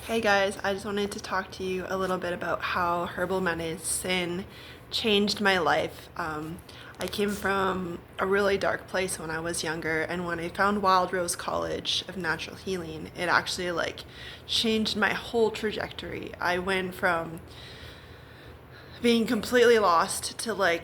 Hey guys, I just wanted to talk to you a little bit about how herbal medicine changed my life. I came from a really dark place when I was younger, and when I found Wild Rose College of Natural Healing, it actually changed my whole trajectory. I went from being completely lost to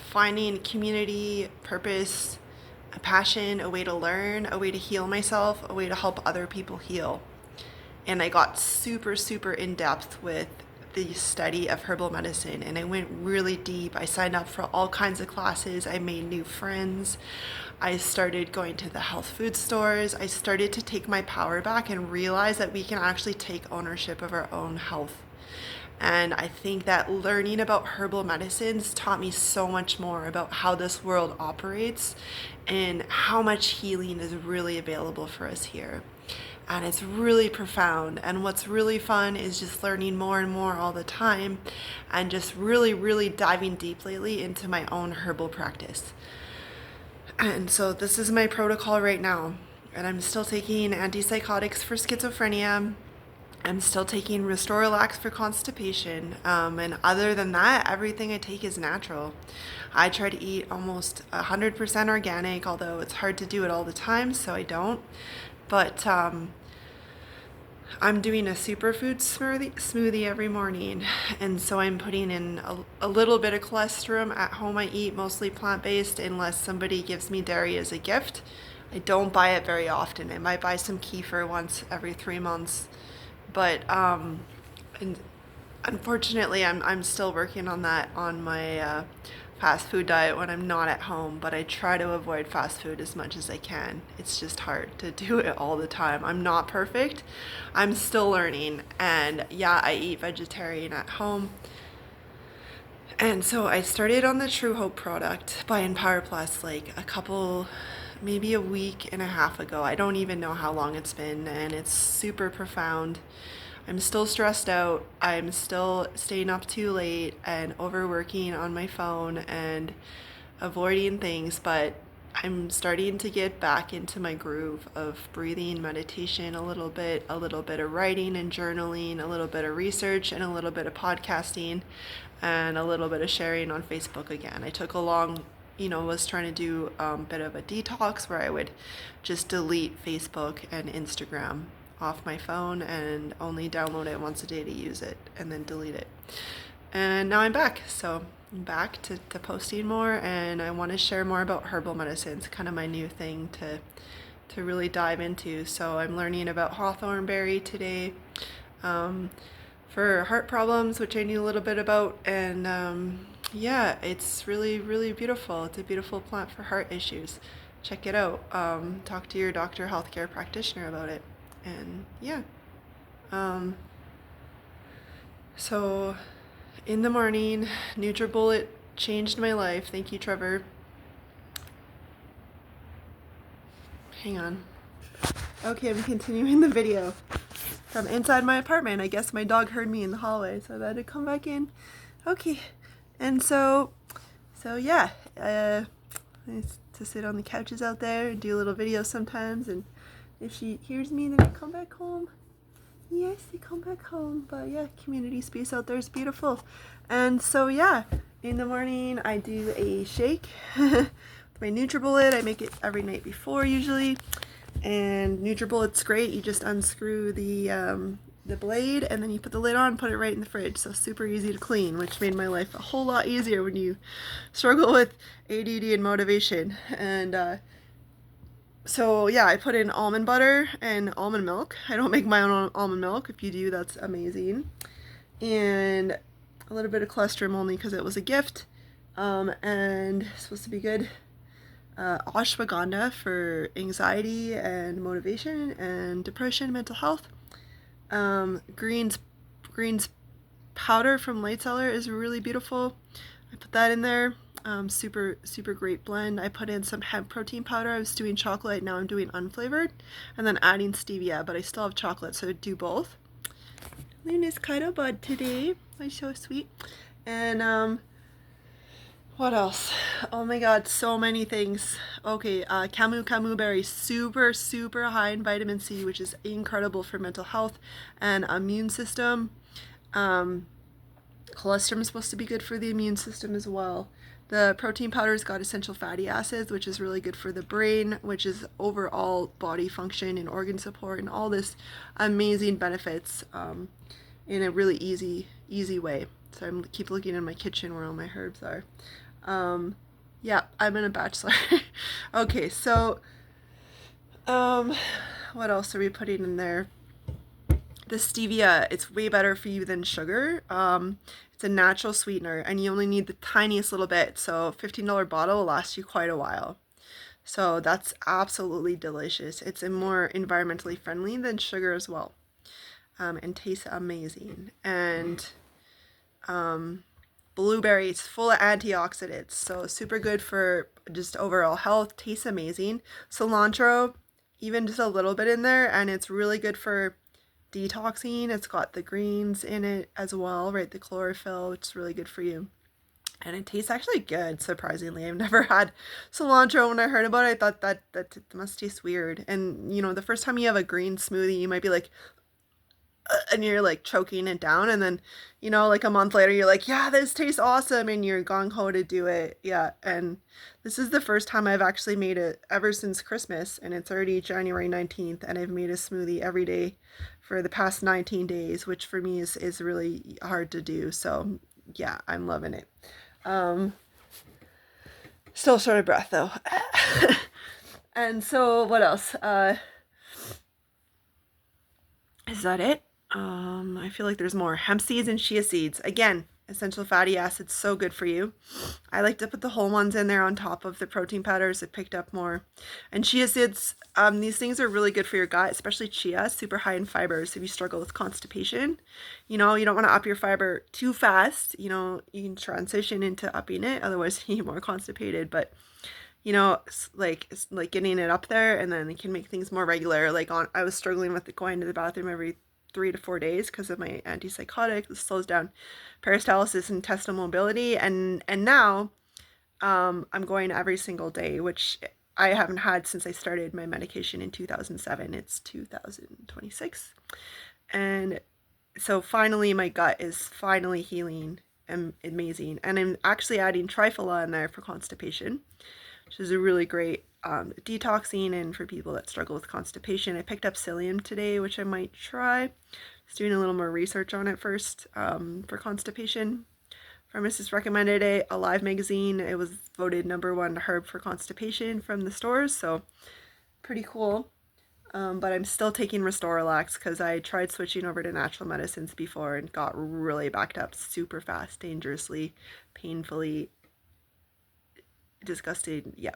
finding community, purpose, a passion, a way to learn, a way to heal myself, a way to help other people heal. And I got super, super in depth with the study of herbal medicine, and I went really deep. I signed up for all kinds of classes. I made new friends. I started going to the health food stores. I started to take my power back and realize that we can actually take ownership of our own health. And I think that learning about herbal medicines taught me so much more about how this world operates and how much healing is really available for us here. And it's really profound. And what's really fun is just learning more and more all the time and just really, really diving deep lately into my own herbal practice. And so this is my protocol right now. And I'm still taking antipsychotics for schizophrenia. I'm still taking Restore Relax for constipation. And other than that, everything I take is natural. I try to eat almost 100% organic, although it's hard to do it all the time, so I don't. But I'm doing a superfood smoothie every morning, and so I'm putting in a little bit of cholesterol. At home I eat mostly plant-based unless somebody gives me dairy as a gift. I don't buy it very often. I might buy some kefir once every 3 months, but and unfortunately I'm still working on that on my fast food diet when I'm not at home, but I try to avoid fast food as much as I can. It's just hard to do it all the time. I'm not perfect. I'm still learning, and yeah, I eat vegetarian at home. And so I started on the True Hope product by Empower Plus maybe a week and a half ago. I don't even know how long it's been, and it's super profound. I'm still stressed out. I'm still staying up too late and overworking on my phone and avoiding things, but I'm starting to get back into my groove of breathing, meditation a little bit of writing and journaling, a little bit of research, and a little bit of podcasting, and a little bit of sharing on Facebook again. I took a long was trying to do a bit of a detox where I would just delete Facebook and Instagram off my phone and only download it once a day to use it and then delete it. And now I'm back. So I'm back to posting more, and I want to share more about herbal medicine. It's kind of my new thing to really dive into. So I'm learning about hawthorn berry today for heart problems, which I knew a little bit about. And yeah, it's really, really beautiful. It's a beautiful plant for heart issues. Check it out. Talk to your doctor, healthcare practitioner about it. And yeah. So in the morning, NutriBullet changed my life. Thank you, Trevor. Hang on. Okay, I'm continuing the video from inside my apartment. I guess my dog heard me in the hallway, so I had to come back in. Okay, and so yeah, I used to sit on the couches out there and do little videos sometimes, and if she hears me, then I come back home. Yes, I come back home. But yeah, community space out there is beautiful. And so yeah, in the morning I do a shake with my NutriBullet. I make it every night before usually. And NutriBullet's great. You just unscrew the blade, and then you put the lid on, put it right in the fridge. So super easy to clean, which made my life a whole lot easier when you struggle with ADD and motivation. And so yeah, I put in almond butter and almond milk. I don't make my own almond milk. If you do, that's amazing. And a little bit of cholesterol only because it was a gift. And it's supposed to be good. Ashwagandha for anxiety and motivation and depression, mental health. Greens powder from Light Cellar is really beautiful. I put that in there. Super great blend. I put in some hemp protein powder. I was doing chocolate, now I'm doing unflavored, and then adding stevia, but I still have chocolate, so I do both. Luna's Kaido Bud today. That's so sweet. And what else? Oh my God, so many things. Okay, camu berry, super, super high in vitamin C, which is incredible for mental health and immune system. Um, Colostrum is supposed to be good for the immune system as well. The protein powder's got essential fatty acids, which is really good for the brain, which is overall body function and organ support and all this amazing benefits in a really easy way. So I keep looking in my kitchen where all my herbs are. Um, yeah, I'm in a bachelor. Okay, so um, what else are we putting in there? The stevia, it's way better for you than sugar. It's a natural sweetener, and you only need the tiniest little bit. So $15 bottle will last you quite a while. So that's absolutely delicious. It's a more environmentally friendly than sugar as well, and tastes amazing. And blueberry, it's full of antioxidants, so super good for just overall health. Tastes amazing. Cilantro, even just a little bit in there, and it's really good for detoxing. It's got the greens in it as well, right? The chlorophyll, which is really good for you. And it tastes actually good, surprisingly. I've never had cilantro. When I heard about it, I thought that must taste weird. And the first time you have a green smoothie, you might be like, and you're like choking it down, and then like a month later you're like, yeah, this tastes awesome, and you're gung-ho to do it. Yeah, and this is the first time I've actually made it ever since Christmas, and it's already January 19th, and I've made a smoothie every day for the past 19 days, which for me is really hard to do. So yeah, I'm loving it. Still short of breath though. And so what else? Is that it? I feel like there's more. Hemp seeds and chia seeds. Again, essential fatty acids, so good for you. I like to put the whole ones in there on top of the protein powders. It picked up more. And chia seeds, these things are really good for your gut, especially chia, super high in fibers if you struggle with constipation. You don't want to up your fiber too fast. You can transition into upping it, otherwise you get more constipated. But it's like getting it up there, and then it can make things more regular. I was struggling with going to the bathroom every 3 to 4 days because of my antipsychotic. This slows down peristalsis and intestinal mobility, and now I'm going every single day, which I haven't had since I started my medication in 2007. It's 2026, and so finally my gut is finally healing and amazing. And I'm actually adding trifala in there for constipation, which is a really great detoxing, and for people that struggle with constipation. I picked up psyllium today, which I might try. Just doing a little more research on it first for constipation. Pharmacist recommended it. Alive magazine, it was voted #1 herb for constipation from the stores, so pretty cool. But I'm still taking Restoralax because I tried switching over to natural medicines before and got really backed up super fast, dangerously, painfully, disgusting. Yeah.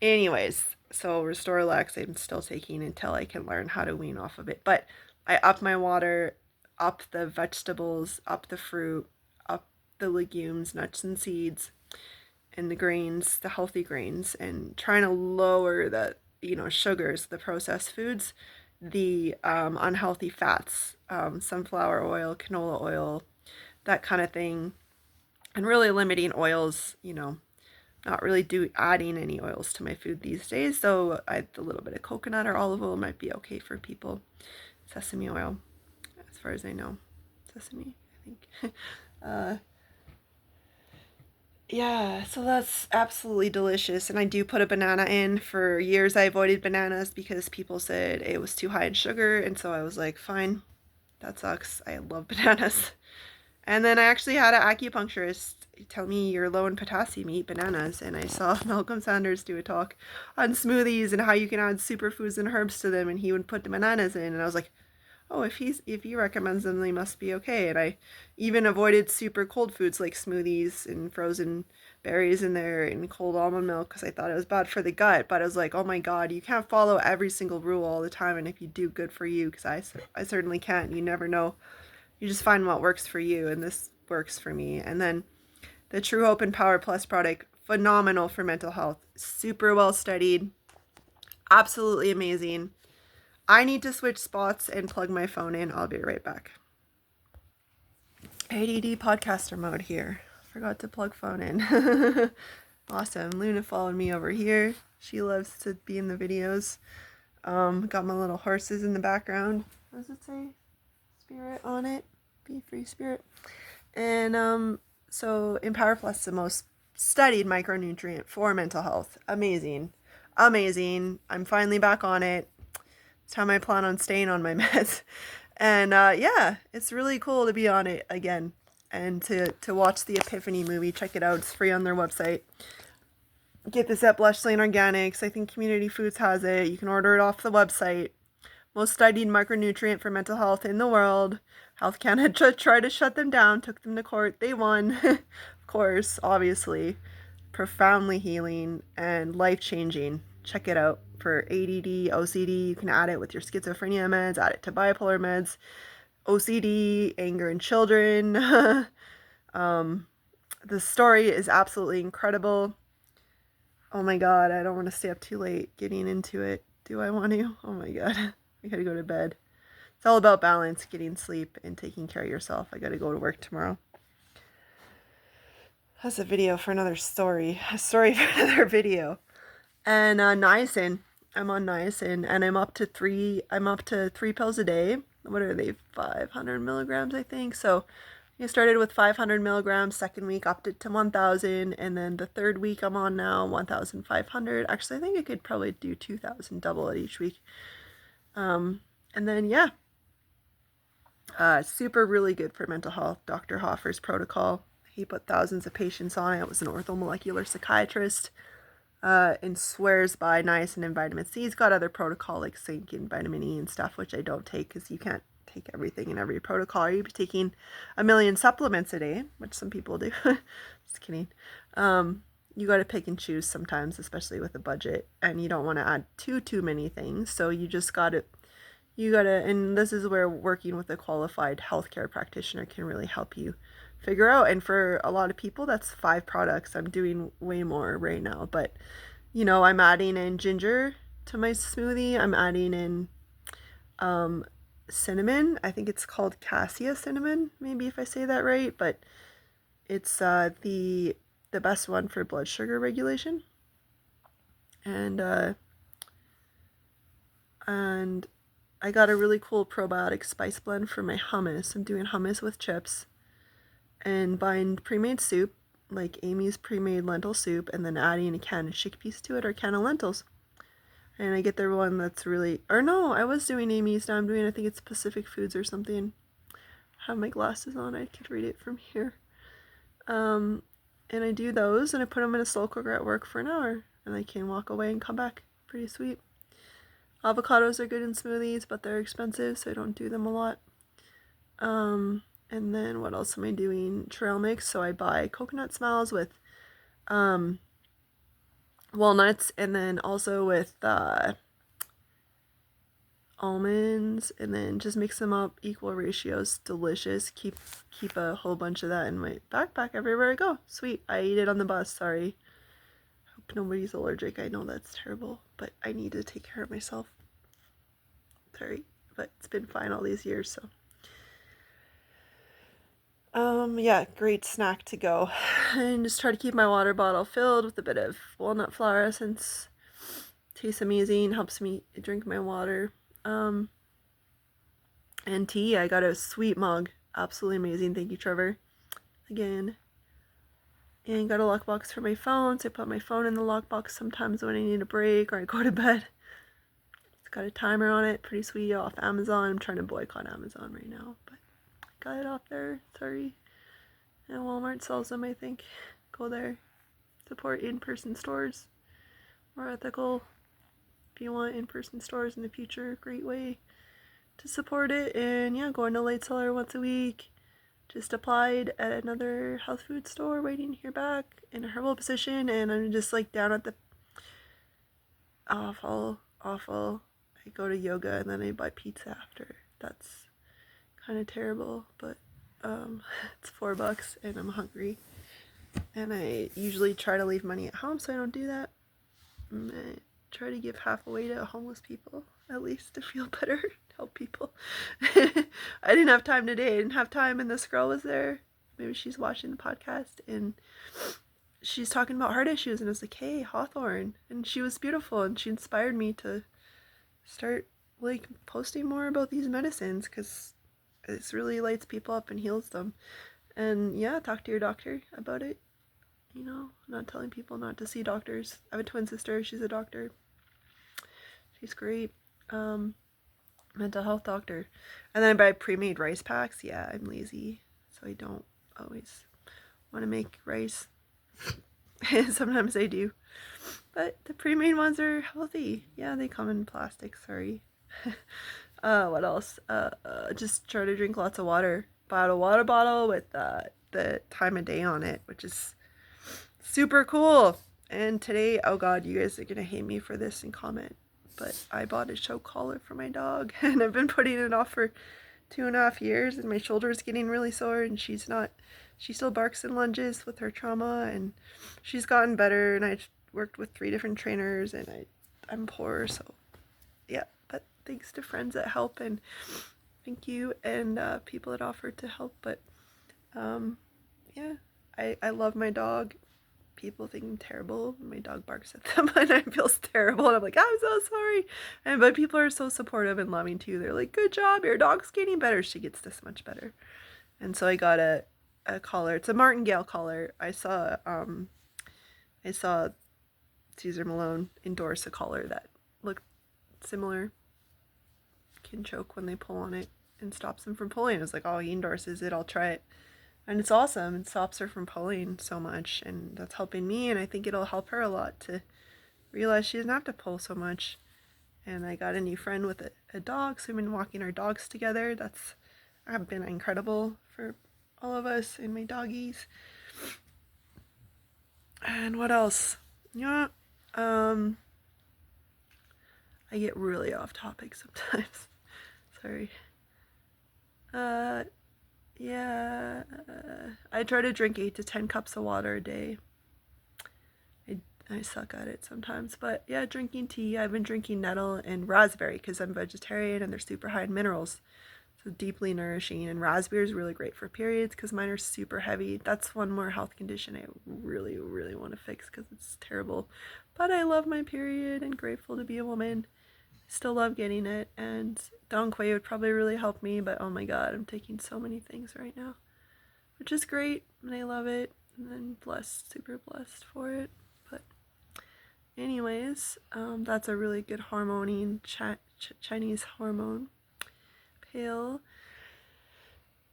Anyways, so Restoralax I'm still taking until I can learn how to wean off of it. But I up my water, up the vegetables, up the fruit, up the legumes, nuts and seeds, and the grains, the healthy grains, and trying to lower the sugars, the processed foods, the unhealthy fats, sunflower oil, canola oil, that kind of thing, and really limiting oils. Not really adding any oils to my food these days, so a little bit of coconut or olive oil might be okay for people. Sesame oil, as far as I know. Sesame, I think. Yeah, so that's absolutely delicious. And I do put a banana in. For years I avoided bananas because people said it was too high in sugar, and so I was like, fine, that sucks. I love bananas. And then I actually had an acupuncturist tell me you're low in potassium, eat bananas. And I saw Malcolm Sanders do a talk on smoothies and how you can add superfoods and herbs to them, and he would put the bananas in. And I was like, oh, if he recommends them, they must be okay. And I even avoided super cold foods like smoothies and frozen berries in there and cold almond milk because I thought it was bad for the gut. But I was like, oh my God, you can't follow every single rule all the time. And if you do, good for you, because I certainly can't. You never know. You just find what works for you, and this works for me. And then the True Hope and Power Plus product, phenomenal for mental health. Super well studied. Absolutely amazing. I need to switch spots and plug my phone in. I'll be right back. ADD podcaster mode here. Forgot to plug phone in. Awesome. Luna followed me over here. She loves to be in the videos. Got my little horses in the background. What does it say? Spirit on it. Be free spirit. And so Empower Plus is the most studied micronutrient for mental health. Amazing. Amazing. I'm finally back on it. It's time I plan on staying on my meds. And yeah, it's really cool to be on it again and to watch the Epiphany movie. Check it out. It's free on their website. Get this at Blush Lane Organics. I think Community Foods has it. You can order it off the website. Most studied micronutrient for mental health in the world. Health Canada tried to shut them down, took them to court. They won. Of course, obviously. Profoundly healing and life-changing. Check it out. For ADD, OCD, you can add it with your schizophrenia meds, add it to bipolar meds, OCD, anger in children. The story is absolutely incredible. Oh my god, I don't want to stay up too late getting into it. Do I want to? Oh my god. I gotta go to bed. It's all about balance, getting sleep, and taking care of yourself. I gotta go to work tomorrow. That's a video for another story. A story for another video. And niacin. I'm on niacin, and I'm up to three pills a day. What are they? 500 milligrams, I think. So I started with 500 milligrams. Second week upped it to 1,000, and then the third week I'm on now 1,500. Actually, I think I could probably do 2,000, double it each week. And then yeah, super really good for mental health. Dr. Hoffer's prodacal. He put thousands of patients on it. It was an orthomolecular psychiatrist. And swears by niacin and vitamin C. He's got other prodacal like zinc and vitamin E and stuff, which I don't take because you can't take everything in every protocol. You'd be taking a million supplements a day, which some people do. Just kidding. You got to pick and choose sometimes, especially with a budget, and you don't want to add too many things. So you just gotta, and this is where working with a qualified healthcare practitioner can really help you figure out. And for a lot of people, that's 5 products. I'm doing way more right now, but you know, I'm adding in ginger to my smoothie. I'm adding in cinnamon. I think it's called cassia cinnamon, maybe if I say that right, but it's the best one for blood sugar regulation. And I got a really cool probiotic spice blend for my hummus. I'm doing hummus with chips and buying pre-made soup, like Amy's pre-made lentil soup, and then adding a can of chickpeas to it or a can of lentils. And I get their one that's really, or no, I was doing Amy's, now I'm doing, I think it's Pacific Foods or something. I have my glasses on, I could read it from here. And I do those, and I put them in a slow cooker at work for an hour, and I can walk away and come back. Pretty sweet. Avocados are good in smoothies, but they're expensive, so I don't do them a lot. And then what else am I doing? Trail mix. So I buy coconut smells with walnuts, and then also with almonds, and then just mix them up, equal ratios. Delicious. Keep a whole bunch of that in my backpack everywhere I go. Sweet. I eat it on the bus. Sorry. Hope nobody's allergic. I know that's terrible, but I need to take care of myself. Sorry, but it's been fine all these years, so. Yeah, great snack to go. And just try to keep my water bottle filled with a bit of walnut flower essence. Tastes amazing, helps me drink my water. And tea, I got a sweet mug. Absolutely amazing. Thank you, Trevor. Again. And got a lockbox for my phone, so I put my phone in the lockbox sometimes when I need a break or I go to bed. It's got a timer on it, pretty sweet, off Amazon. I'm trying to boycott Amazon right now, but I got it off there, sorry. And Walmart sells them, I think. Go there. Support in-person stores. More ethical. If you want in-person stores in the future, great way to support it. And yeah, going to Late Cellar once a week. Just applied at another health food store, waiting to hear back in a herbal position, and I'm just like down at the awful. I go to yoga and then I buy pizza after. That's kind of terrible, but it's $4 and I'm hungry. And I usually try to leave money at home, so I don't do that. I try to give half away to homeless people, at least to feel better, help people. I didn't have time today. I didn't have time, and this girl was there. Maybe she's watching the podcast, and she's talking about heart issues, and I was like, hey, Hawthorne. And she was beautiful, and she inspired me to start like posting more about these medicines, because it really lights people up and heals them. And yeah, talk to your doctor about it. You know, not telling people not to see doctors. I have a twin sister, she's a doctor. She's great. Mental health doctor. And then I buy pre-made rice packs. Yeah, I'm lazy, so I don't always want to make rice. Sometimes I do, but the pre-made ones are healthy. Yeah, they come in plastic. Sorry. What else? Just try to drink lots of water. Bought a water bottle with the time of day on it, which is super cool. And today, oh god, you guys are gonna hate me for this and comment, but I bought a show collar for my dog, and I've been putting it off for 2.5 years, and my shoulder's getting really sore, and she still barks and lunges with her trauma, and she's gotten better, and I worked with 3 different trainers, and I'm poor, so yeah, but thanks to friends that help, and thank you, and people that offered to help, but yeah, I love my dog. People think I'm terrible. My dog barks at them and I feel terrible, and I'm like, I'm so sorry. But people are so supportive and loving too. They're like, good job, your dog's getting better. She gets this much better. And so I got a collar. It's a martingale collar. I saw Cesar Malone endorse a collar that looked similar. Can choke when they pull on it and stops them from pulling. I was like, oh, he endorses it, I'll try it. And it's awesome. It stops her from pulling so much, and that's helping me, and I think it'll help her a lot to realize she doesn't have to pull so much. And I got a new friend with a dog, so we've been walking our dogs together. That's been incredible for all of us and my doggies. And what else? Yeah, I get really off topic sometimes. Sorry. Yeah, I try to drink 8 to 10 cups of water a day. I suck at it sometimes, but yeah, drinking tea. I've been drinking nettle and raspberry because I'm vegetarian, and they're super high in minerals, so deeply nourishing. And raspberry is really great for periods because mine are super heavy. That's one more health condition I really, really want to fix because it's terrible. But I love my period and grateful to be a woman. Still love getting it, and Don Quay would probably really help me, but oh my god, I'm taking so many things right now, which is great, and I love it, and I'm blessed, super blessed for it. But anyways, that's a really good hormoning Chinese hormone pill.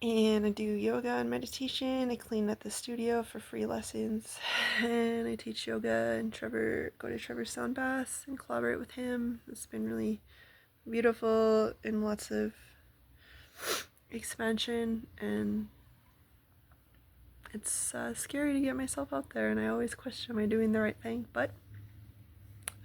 And I do yoga and meditation. I clean at the studio for free lessons, and I teach yoga, and go to Trevor's sound baths and collaborate with him. It's been really beautiful and lots of expansion, and it's scary to get myself out there, and I always question, am I doing the right thing? But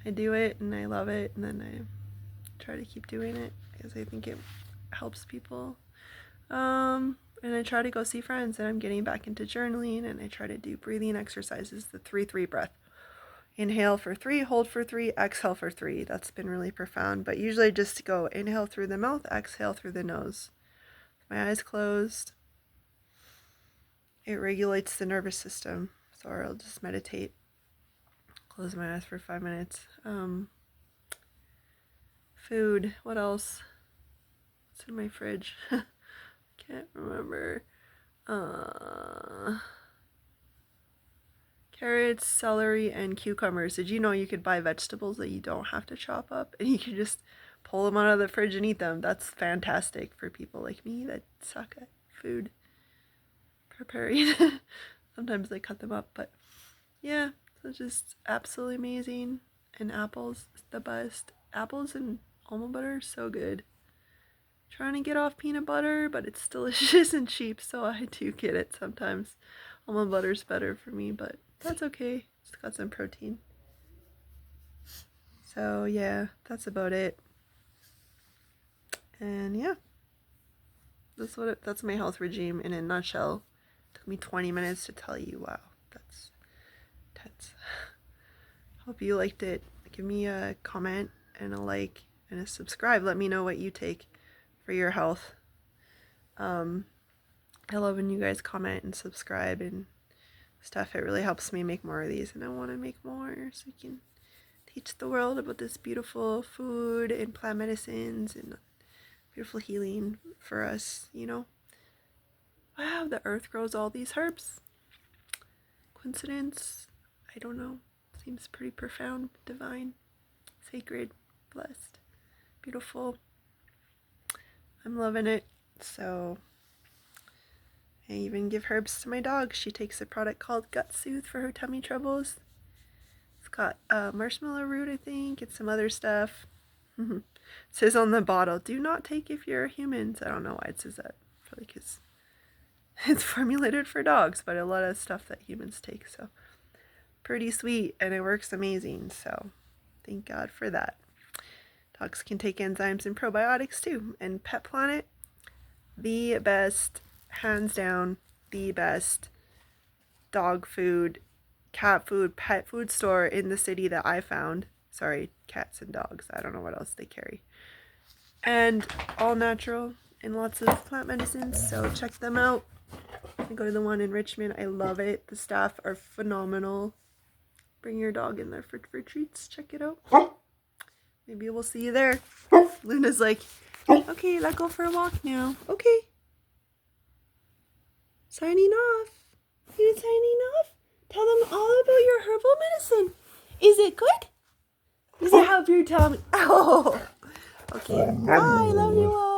I do it, and I love it, and then I try to keep doing it because I think it helps people. And I try to go see friends, and I'm getting back into journaling, and I try to do breathing exercises, the 3-3 breath. Inhale for 3, hold for 3, exhale for 3. That's been really profound, but usually just go inhale through the mouth, exhale through the nose. My eyes closed. It regulates the nervous system, so I'll just meditate. Close my eyes for 5 minutes. Food, what else? What's in my fridge? Can't remember. Carrots, celery, and cucumbers. Did you know you could buy vegetables that you don't have to chop up, and you can just pull them out of the fridge and eat them? That's fantastic for people like me that suck at food preparing. Sometimes they cut them up, but yeah, so just absolutely amazing. And apples, the best. Apples and almond butter, so good. Trying to get off peanut butter, but it's delicious and cheap, so I do get it sometimes. Almond butter's better for me, but that's okay. It's got some protein. So yeah, that's about it. And yeah, that's my health regime in a nutshell. It took me 20 minutes to tell you. Wow, that's intense. Hope you liked it. Give me a comment and a like and a subscribe. Let me know what you take for your health. I love when you guys comment and subscribe and stuff. It really helps me make more of these, and I want to make more so we can teach the world about this beautiful food and plant medicines and beautiful healing for us, you know. Wow, the earth grows all these herbs. Coincidence? I don't know. Seems pretty profound, divine, sacred, blessed, beautiful. I'm loving it. So I even give herbs to my dog. She takes a product called Gut Soothe for her tummy troubles. It's got marshmallow root, I think, and some other stuff. It says on the bottle, do not take if you're humans. I don't know why it says that. Probably because it's formulated for dogs, but a lot of stuff that humans take. So pretty sweet, and it works amazing. So thank God for that. Dogs can take enzymes and probiotics too. And Pet Planet, the best, hands down, the best dog food, cat food, pet food store in the city that I found. Sorry, cats and dogs. I don't know what else they carry. And all natural and lots of plant medicines. So check them out. I go to the one in Richmond. I love it. The staff are phenomenal. Bring your dog in there for treats. Check it out. Maybe we'll see you there. Luna's like, okay, let's go for a walk now. Okay. Signing off. You signing off? Tell them all about your herbal medicine. Is it good? Does it help your tummy? Oh. Okay. Bye. Love you all.